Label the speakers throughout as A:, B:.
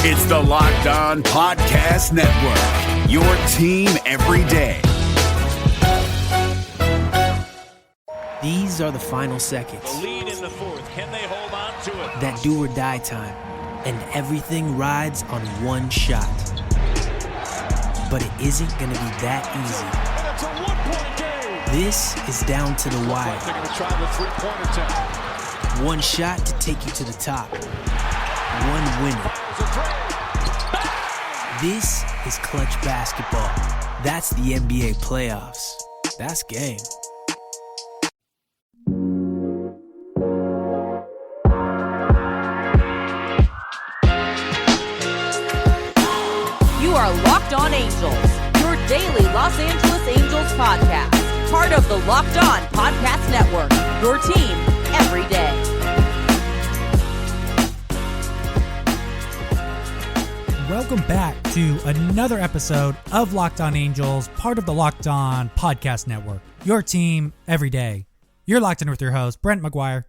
A: It's the Locked On Podcast Network, your team every day.
B: These are the final seconds.
C: The lead in the fourth. Can they hold on to it?
B: That do or die time. And everything rides on one shot. But it isn't going to be that easy.
C: And it's a one-point game.
B: This is down to the wire.
C: They're going to try the three-pointer tonight.
B: One shot to take you to the top. One winner. This is clutch basketball. That's the NBA playoffs. That's game.
D: You are Locked On Angels, your daily Los Angeles Angels podcast. Part of the Locked On Podcast Network, your team every day.
E: Welcome back to another episode of Locked On Angels, part of the Locked On Podcast Network, your team every day. You're locked in with your host, Brent McGuire.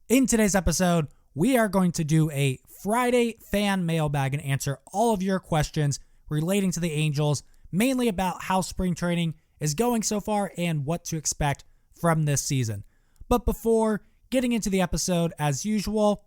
E: In today's episode, we are going to do a Friday fan mailbag and answer all of your questions relating to the Angels, mainly about how spring training is going so far and what to expect from this season. But before getting into the episode, as usual,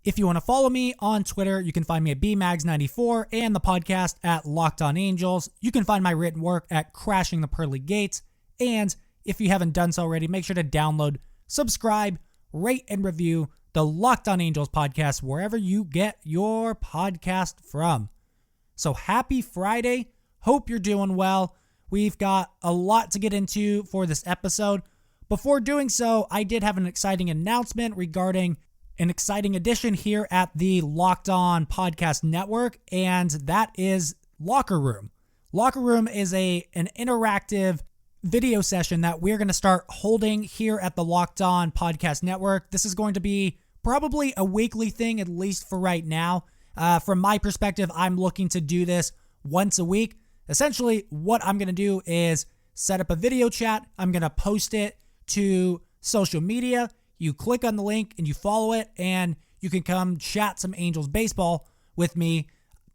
E: if you want to follow me on Twitter, you can find me at bmags94 and the podcast at Locked On Angels. You can find my written work at Crashing the Pearly Gates. And if you haven't done so already, make sure to download, subscribe, rate, and review the Locked On Angels podcast wherever you get your podcast from. So happy Friday. Hope you're doing well. We've got a lot to get into for this episode. Before doing so, I did have an exciting announcement regarding an exciting addition here at the Locked On Podcast Network, and that is Locker Room. Locker Room is an interactive video session that we're going to start holding here at the Locked On Podcast Network. This is going to be probably a weekly thing, at least for right now. From my perspective, I'm looking to do this once a week. Essentially, what I'm going to do is set up a video chat. I'm going to post it to social media. You click on the link and you follow it, and you can come chat some Angels baseball with me.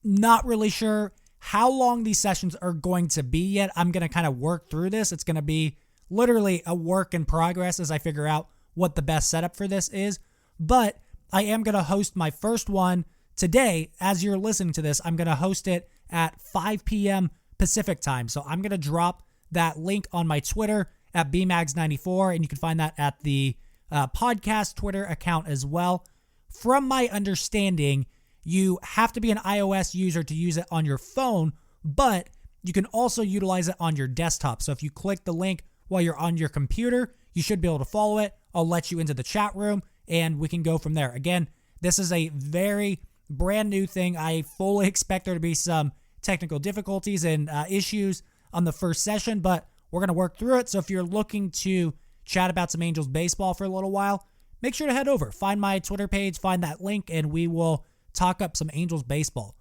E: Not really sure how long these sessions are going to be yet. I'm going to kind of work through this. It's going to be literally a work in progress as I figure out what the best setup for this is. But I am going to host my first one today. As you're listening to this, I'm going to host it at 5 p.m. Pacific time. So I'm going to drop that link on my Twitter at bmags94, and you can find that at the podcast Twitter account as well. From my understanding, you have to be an iOS user to use it on your phone, but you can also utilize it on your desktop. So if you click the link while you're on your computer, you should be able to follow it. I'll let you into the chat room and we can go from there. Again, this is a very brand new thing. I fully expect there to be some technical difficulties and issues on the first session, but we're going to work through it. So if you're looking to chat about some Angels baseball for a little while, make sure to head over, find my Twitter page, find that link, and we will talk up some Angels baseball.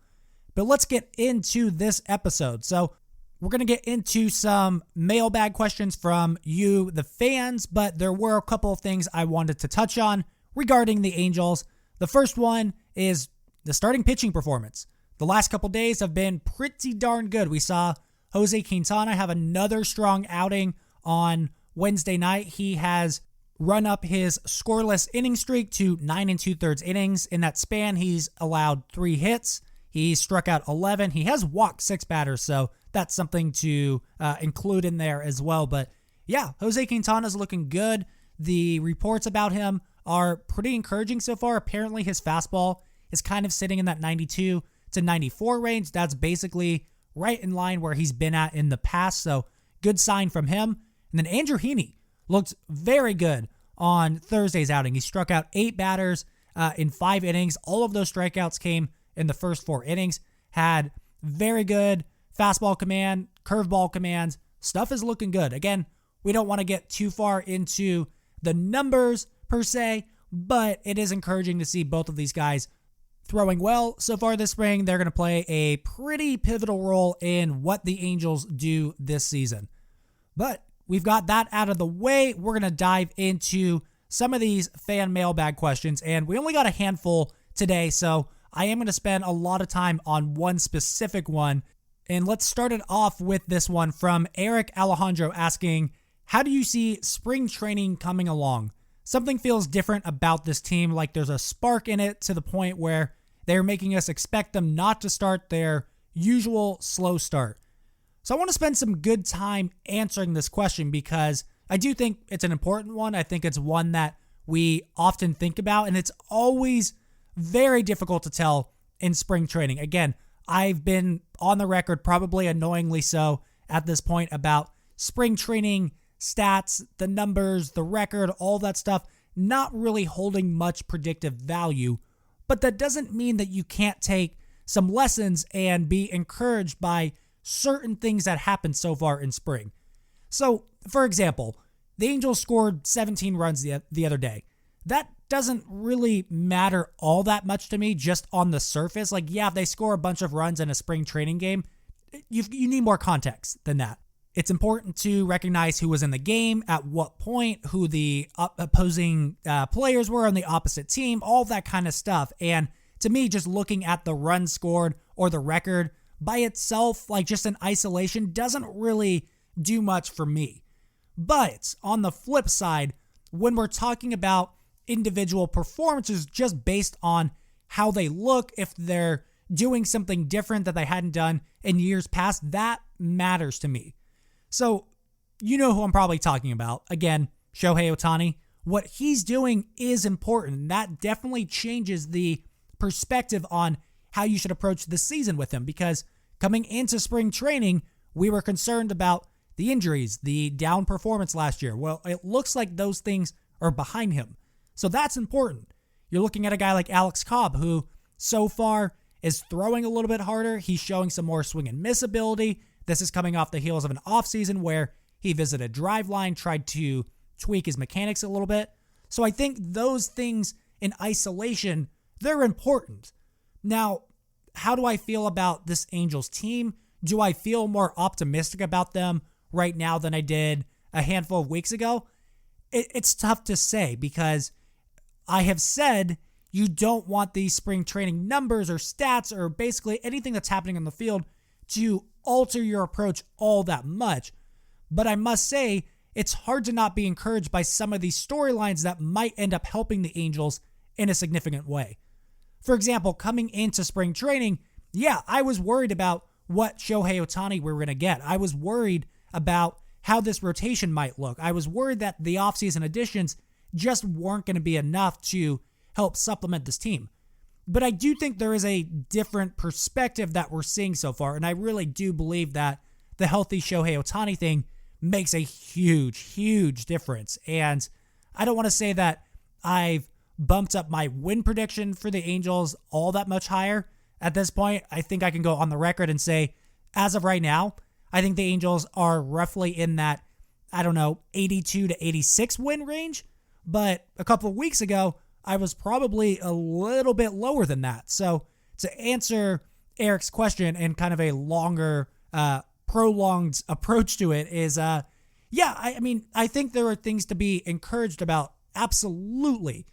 E: But let's get into this episode. So we're going to get into some mailbag questions from you, the fans, but there were a couple of things I wanted to touch on regarding the Angels. The first one is the starting pitching performance. The last couple days have been pretty darn good. We saw Jose Quintana have another strong outing on Wednesday night. He has run up his scoreless inning streak to 9 2/3 innings. In that span, he's allowed 3 hits. He struck out 11. He has walked 6 batters, so that's something to include in there as well. But yeah, Jose Quintana's looking good. The reports about him are pretty encouraging so far. Apparently, his fastball is kind of sitting in that 92 to 94 range. That's basically right in line where he's been at in the past, so good sign from him. And then Andrew Heaney looked very good on Thursday's outing. He struck out 8 batters in 5 innings. All of those strikeouts came in the first 4 innings. Had very good fastball command, curveball command. Stuff is looking good. Again, we don't want to get too far into the numbers per se, but it is encouraging to see both of these guys throwing well so far this spring. They're going to play a pretty pivotal role in what the Angels do this season. But we've got that out of the way. We're going to dive into some of these fan mailbag questions, and we only got a handful today, so I am going to spend a lot of time on one specific one. And let's start it off with this one from Eric Alejandro asking, how do you see spring training coming along? Something feels different about this team, like there's a spark in it to the point where they're making us expect them not to start their usual slow start. So I want to spend some good time answering this question because I do think it's an important one. I think it's one that we often think about, and it's always very difficult to tell in spring training. Again, I've been on the record, probably annoyingly so at this point, about spring training stats, the numbers, the record, all that stuff, not really holding much predictive value. But that doesn't mean that you can't take some lessons and be encouraged by certain things that happened so far in spring. So, for example, the Angels scored 17 runs the other day. That doesn't really matter all that much to me just on the surface. Like, yeah, if they score a bunch of runs in a spring training game, you need more context than that. It's important to recognize who was in the game, at what point, who the opposing players were on the opposite team, all that kind of stuff. And to me, just looking at the runs scored or the record by itself, like just in isolation, doesn't really do much for me. But on the flip side, when we're talking about individual performances just based on how they look, if they're doing something different that they hadn't done in years past, that matters to me. So, you know who I'm probably talking about. Again, Shohei Ohtani. What he's doing is important. That definitely changes the perspective on how you should approach the season with him, because coming into spring training, we were concerned about the injuries, the down performance last year. Well, it looks like those things are behind him. So that's important. You're looking at a guy like Alex Cobb, who so far is throwing a little bit harder. He's showing some more swing and miss ability. This is coming off the heels of an offseason where he visited Driveline, tried to tweak his mechanics a little bit. So I think those things in isolation, they're important. Now, how do I feel about this Angels team? Do I feel more optimistic about them right now than I did a handful of weeks ago? It's tough to say, because I have said you don't want these spring training numbers or stats or basically anything that's happening on the field to alter your approach all that much. But I must say, it's hard to not be encouraged by some of these storylines that might end up helping the Angels in a significant way. For example, coming into spring training, yeah, I was worried about what Shohei Ohtani we were going to get. I was worried about how this rotation might look. I was worried that the offseason additions just weren't going to be enough to help supplement this team. But I do think there is a different perspective that we're seeing so far, and I really do believe that the healthy Shohei Ohtani thing makes a huge, huge difference. And I don't want to say that I've bumped up my win prediction for the Angels all that much higher. At this point, I think I can go on the record and say, as of right now, I think the Angels are roughly in that, 82 to 86 win range. But a couple of weeks ago, I was probably a little bit lower than that. So to answer Eric's question in kind of a longer, prolonged approach to it is, I think there are things to be encouraged about. Absolutely.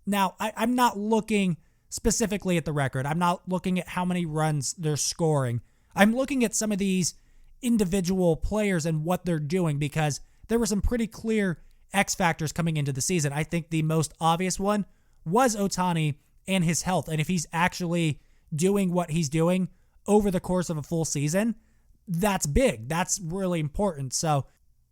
E: Now, I'm not looking specifically at the record. I'm not looking at how many runs they're scoring. I'm looking at some of these individual players and what they're doing, because there were some pretty clear X factors coming into the season. I think the most obvious one was Ohtani and his health. And if he's actually doing what he's doing over the course of a full season, that's big. That's really important. So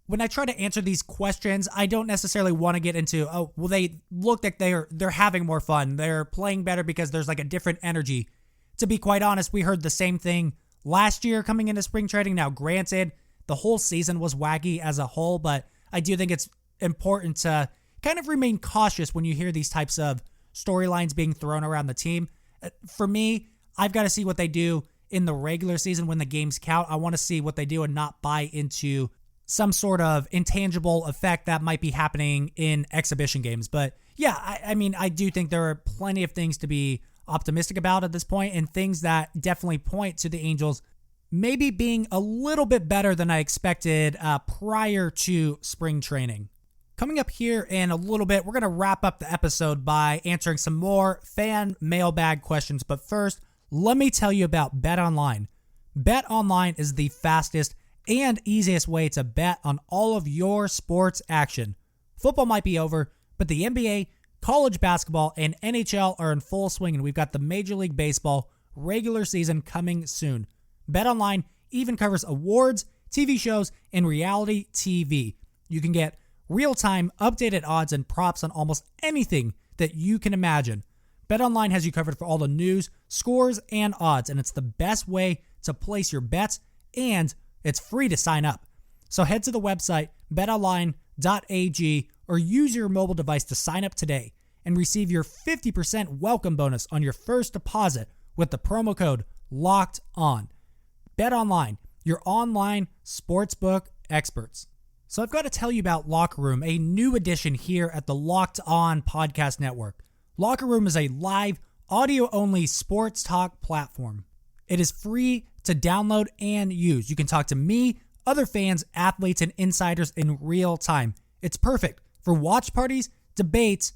E: when I try to answer these questions, I don't necessarily want to get into, they look like they're having more fun. They're playing better because there's like a different energy. To be quite honest, we heard the same thing last year coming into spring training. Now, granted, the whole season was wacky as a whole, but I do think it's important to kind of remain cautious when you hear these types of storylines being thrown around the team. For me, I've got to see what they do in the regular season when the games count. I want to see what they do and not buy into some sort of intangible effect that might be happening in exhibition games. But yeah, I do think there are plenty of things to be optimistic about at this point, and things that definitely point to the Angels maybe being a little bit better than I expected prior to spring training. Coming up here in a little bit, we're going to wrap up the episode by answering some more fan mailbag questions. But first, let me tell you about BetOnline. BetOnline is the fastest and easiest way to bet on all of your sports action. Football might be over, but the NBA, college basketball, and NHL are in full swing, and we've got the Major League Baseball regular season coming soon. BetOnline even covers awards, TV shows, and reality TV. You can get real-time updated odds and props on almost anything that you can imagine. BetOnline has you covered for all the news, scores, and odds, and it's the best way to place your bets, and it's free to sign up. So head to the website betonline.ag or use your mobile device to sign up today and receive your 50% welcome bonus on your first deposit with the promo code LOCKEDON. BetOnline, your online sportsbook experts. So I've got to tell you about Locker Room, a new addition here at the Locked On Podcast Network. Locker Room is a live, audio-only sports talk platform. It is free to download and use. You can talk to me, other fans, athletes, and insiders in real time. It's perfect for watch parties, debates,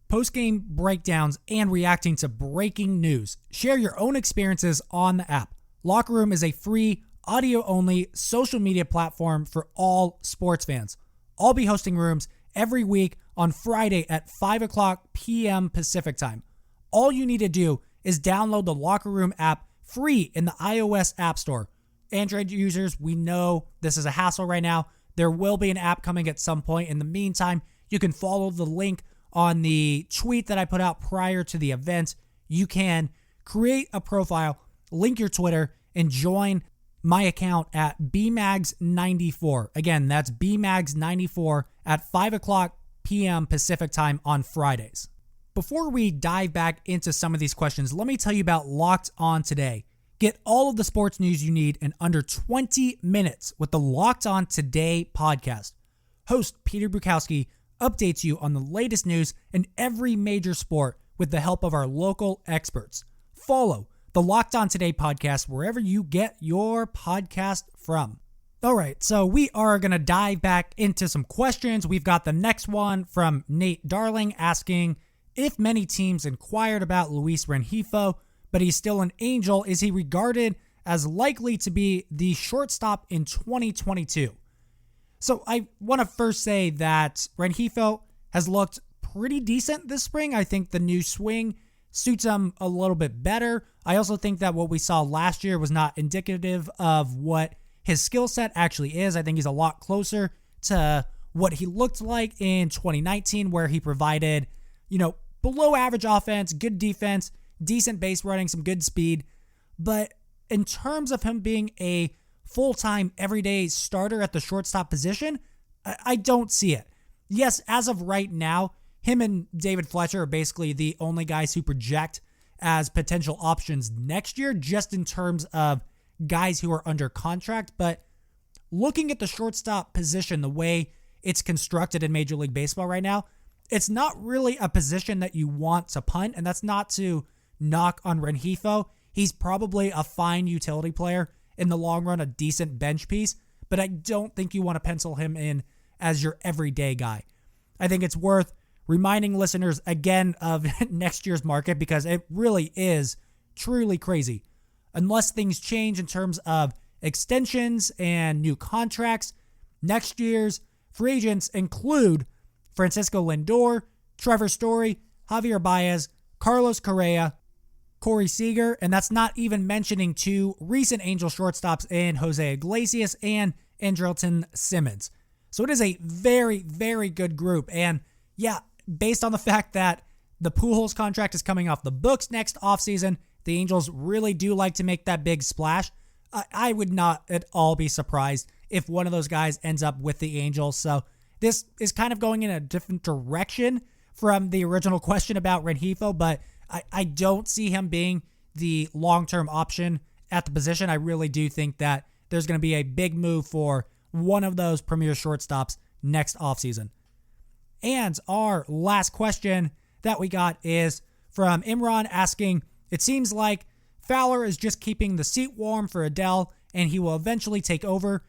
E: post-game breakdowns, and reacting to breaking news. Share your own experiences on the app. Locker Room is a free, audio-only social media platform for all sports fans. I'll be hosting rooms every week on Friday at 5 o'clock p.m. Pacific time. All you need to do is download the Locker Room app free in the iOS App Store. Android users, we know this is a hassle right now. There will be an app coming at some point. In the meantime, you can follow the link on the tweet that I put out prior to the event. You can create a profile, link your Twitter, and join my account at BMags94. Again, that's BMags94 at 5 o'clock p.m. Pacific time on Fridays. Before we dive back into some of these questions, let me tell you about Locked On Today. Get all of the sports news you need in under 20 minutes with the Locked On Today podcast. Host Peter Bukowski updates you on the latest news in every major sport with the help of our local experts. Follow the Locked On Today podcast wherever you get your podcast from. All right, so we are going to dive back into some questions. We've got the next one from Nate Darling asking, if many teams inquired about Luis Rengifo, but he's still an Angel, is he regarded as likely to be the shortstop in 2022? So I want to first say that Rengifo has looked pretty decent this spring. I think the new swing suits him a little bit better. I also think that what we saw last year was not indicative of what his skill set actually is. I think he's a lot closer to what he looked like in 2019, where he provided, below average offense, good defense, decent base running, some good speed. But in terms of him being a full-time, everyday starter at the shortstop position, I don't see it. Yes, as of right now, him and David Fletcher are basically the only guys who project as potential options next year, just in terms of guys who are under contract. But looking at the shortstop position, the way it's constructed in Major League Baseball right now, it's not really a position that you want to punt, and that's not to knock on Rengifo. He's probably a fine utility player in the long run, a decent bench piece, but I don't think you want to pencil him in as your everyday guy. I think it's worth reminding listeners again of next year's market, because it really is truly crazy. Unless things change in terms of extensions and new contracts, next year's free agents include Francisco Lindor, Trevor Story, Javier Baez, Carlos Correa, Corey Seager, and that's not even mentioning two recent Angel shortstops in Jose Iglesias and Andrelton Simmons. So it is a very, very good group. And yeah, based on the fact that the Pujols contract is coming off the books next offseason, the Angels really do like to make that big splash. I would not at all be surprised if one of those guys ends up with the Angels. So this is kind of going in a different direction from the original question about Rengifo, but I don't see him being the long-term option at the position. I really do think that there's going to be a big move for one of those premier shortstops next offseason. And our last question that we got is from Imran asking, it seems like Fowler is just keeping the seat warm for Adele and he will eventually take over,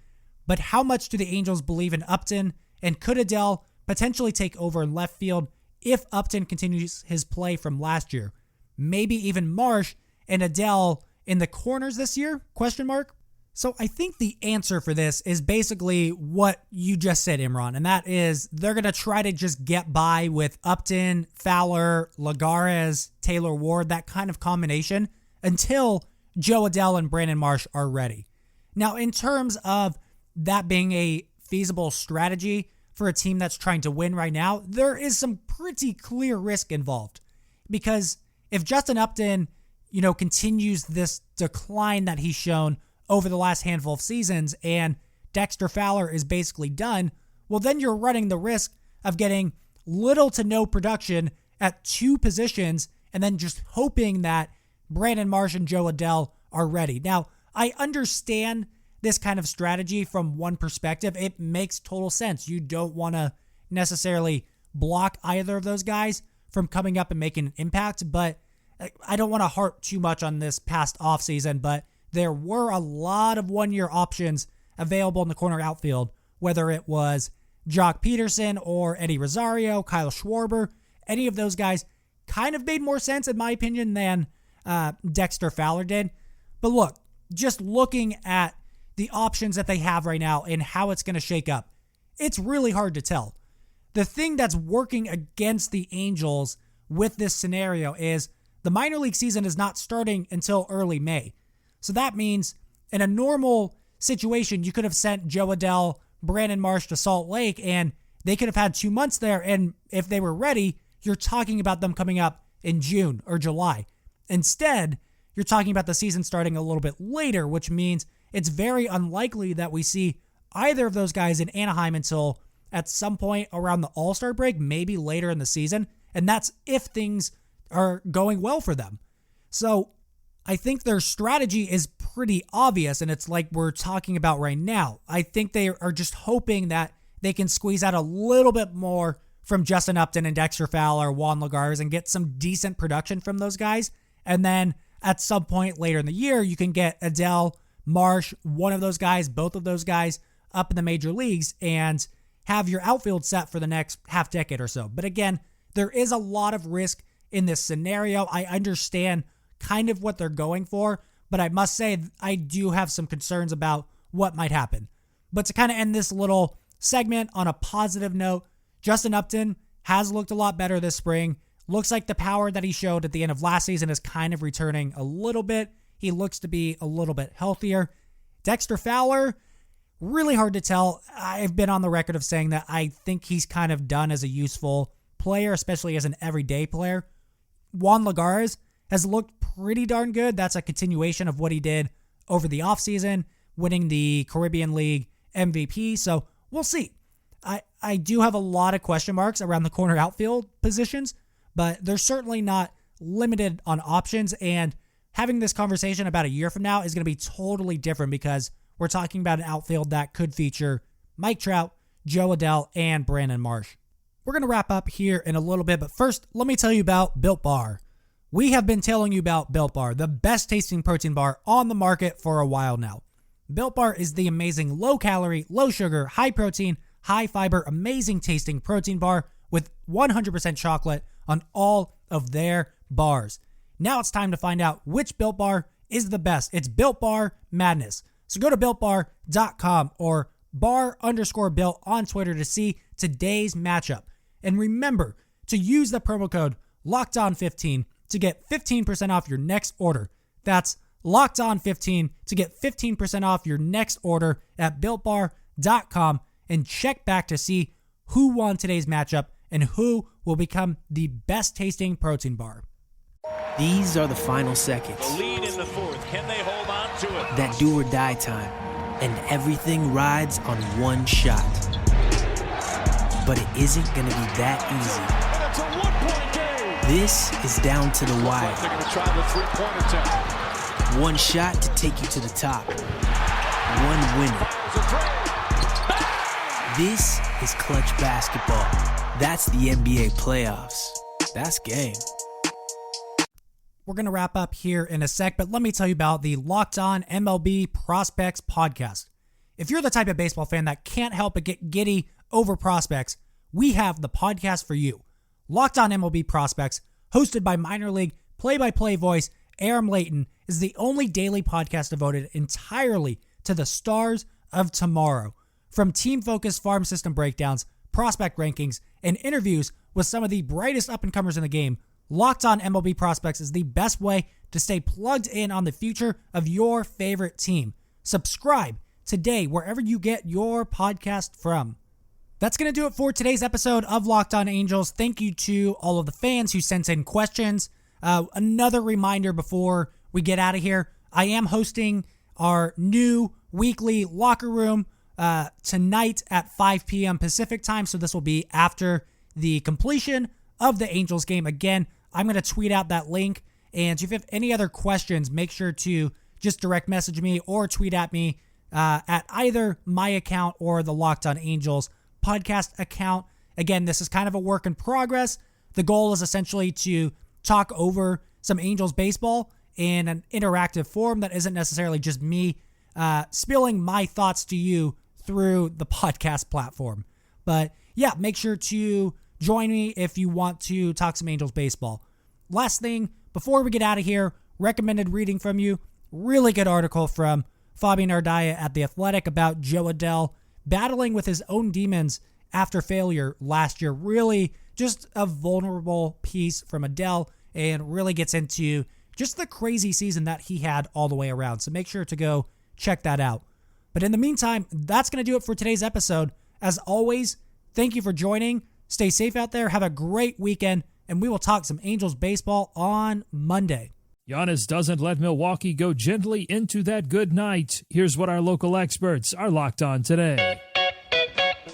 E: but how much do the Angels believe in Upton, and could Adele potentially take over in left field if Upton continues his play from last year. Maybe even Marsh and Adell in the corners this year? ? So I think the answer for this is basically what you just said, Imran, and that is they're going to try to just get by with Upton, Fowler, Lagares, Taylor Ward, that kind of combination until Joe Adell and Brandon Marsh are ready. Now, in terms of that being a feasible strategy for a team that's trying to win right now, there is some pretty clear risk involved. Because if Justin Upton, continues this decline that he's shown over the last handful of seasons and Dexter Fowler is basically done, well, then you're running the risk of getting little to no production at two positions and then just hoping that Brandon Marsh and Joe Adell are ready. Now, I understand this kind of strategy from one perspective. It makes total sense. You don't want to necessarily block either of those guys from coming up and making an impact, but I don't want to harp too much on this past offseason, but there were a lot of one-year options available in the corner outfield, whether it was Jock Peterson or Eddie Rosario, Kyle Schwarber. Any of those guys kind of made more sense, in my opinion, than Dexter Fowler did. But look, just looking at the options that they have right now and how it's going to shake up, it's really hard to tell. The thing that's working against the Angels with this scenario is the minor league season is not starting until early May. So that means in a normal situation, you could have sent Joe Adell, Brandon Marsh to Salt Lake, and they could have had 2 months there. And if they were ready, you're talking about them coming up in June or July. Instead, you're talking about the season starting a little bit later, which means it's very unlikely that we see either of those guys in Anaheim until at some point around the All-Star break, maybe later in the season. And that's if things are going well for them. So I think their strategy is pretty obvious, and it's like we're talking about right now. I think they are just hoping that they can squeeze out a little bit more from Justin Upton and Dexter Fowler, Juan Lagares, and get some decent production from those guys. And then at some point later in the year, you can get Adell, Marsh, one of those guys, both of those guys up in the major leagues and have your outfield set for the next half decade or so. But again, there is a lot of risk in this scenario. I understand kind of what they're going for, but I must say I do have some concerns about what might happen. But to kind of end this little segment on a positive note, Justin Upton has looked a lot better this spring. Looks like the power that he showed at the end of last season is kind of returning a little bit. He looks to be a little bit healthier. Dexter Fowler, really hard to tell. I've been on the record of saying that I think he's kind of done as a useful player, especially as an everyday player. Juan Lagares has looked pretty darn good. That's a continuation of what he did over the offseason, winning the Caribbean League MVP. So we'll see. I do have a lot of question marks around the corner outfield positions, but they're certainly not limited on options. And having this conversation about a year from now is going to be totally different because we're talking about an outfield that could feature Mike Trout, Joe Adell, and Brandon Marsh. We're going to wrap up here in a little bit, but first, let me tell you about Built Bar. We have been telling you about Built Bar, the best tasting protein bar on the market for a while now. Built Bar is the amazing low-calorie, low-sugar, high-protein, high-fiber, amazing tasting protein bar with 100% chocolate on all of their bars. Now it's time to find out which Built Bar is the best. It's Built Bar Madness. So go to BuiltBar.com or bar_built on Twitter to see today's matchup. And remember to use the promo code LOCKEDON15 to get 15% off your next order. That's LOCKEDON15 to get 15% off your next order at BuiltBar.com, and check back to see who won today's matchup and who will become the best tasting protein bar.
B: These are the final seconds.
C: The lead in the fourth. Can they hold on to it?
B: That do or die time. And everything rides on one shot. But it isn't going to be that easy.
C: And it's a one-point game.
B: This is down to the wire.
C: They're going to try the three-point attempt.
B: One shot to take you to the top. One winner. This is clutch basketball. That's the NBA playoffs. That's game.
E: We're going to wrap up here in a sec, but let me tell you about the Locked On MLB Prospects podcast. If you're the type of baseball fan that can't help but get giddy over prospects, we have the podcast for you. Locked On MLB Prospects, hosted by minor league play-by-play voice Aram Layton, is the only daily podcast devoted entirely to the stars of tomorrow. From team-focused farm system breakdowns, prospect rankings, and interviews with some of the brightest up-and-comers in the game, Locked On MLB Prospects is the best way to stay plugged in on the future of your favorite team. Subscribe today wherever you get your podcast from. That's going to do it for today's episode of Locked On Angels. Thank you to all of the fans who sent in questions. Another reminder before we get out of here, I am hosting our new weekly locker room tonight at 5 p.m. Pacific time, so this will be after the completion of the Angels game. Again, I'm going to tweet out that link, and if you have any other questions, make sure to just direct message me or tweet at me at either my account or the Locked On Angels podcast account. Again, this is kind of a work in progress. The goal is essentially to talk over some Angels baseball in an interactive form that isn't necessarily just me spilling my thoughts to you through the podcast platform. But yeah, make sure to join me if you want to talk some Angels baseball. Last thing, before we get out of here, recommended reading from you. Really good article from Fabian Ardaya at The Athletic about Joe Adell battling with his own demons after failure last year. Really just a vulnerable piece from Adell, and really gets into just the crazy season that he had all the way around. So make sure to go check that out. But in the meantime, that's going to do it for today's episode. As always, thank you for joining. Stay safe out there. Have a great weekend, and we will talk some Angels baseball on Monday.
F: Giannis doesn't let Milwaukee go gently into that good night. Here's what our local experts are locked on today.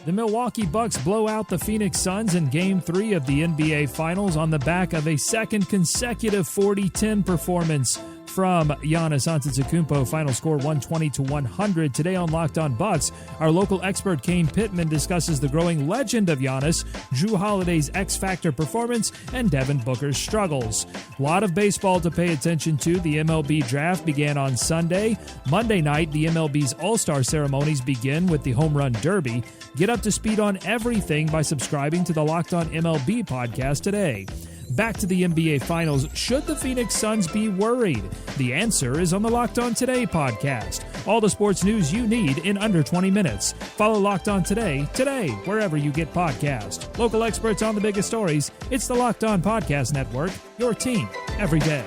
F: The Milwaukee Bucks blow out the Phoenix Suns in Game 3 of the NBA Finals on the back of a second consecutive 40-10 performance from Giannis Antetokounmpo. Final score 120-100. Today on Locked On Bucks, our local expert Kane Pittman discusses the growing legend of Giannis, Jrue Holiday's X-Factor performance, and Devin Booker's struggles. A lot of baseball to pay attention to. The MLB draft began on Sunday. Monday night, the MLB's All-Star ceremonies begin with the Home Run Derby. Get up to speed on everything by subscribing to the Locked On MLB podcast today. Back to the NBA Finals. Should the Phoenix Suns be worried? The answer is on the Locked On Today podcast. All the sports news you need in under 20 minutes. Follow Locked On Today, wherever you get podcasts. Local experts on the biggest stories. It's the Locked On Podcast Network, your team every day.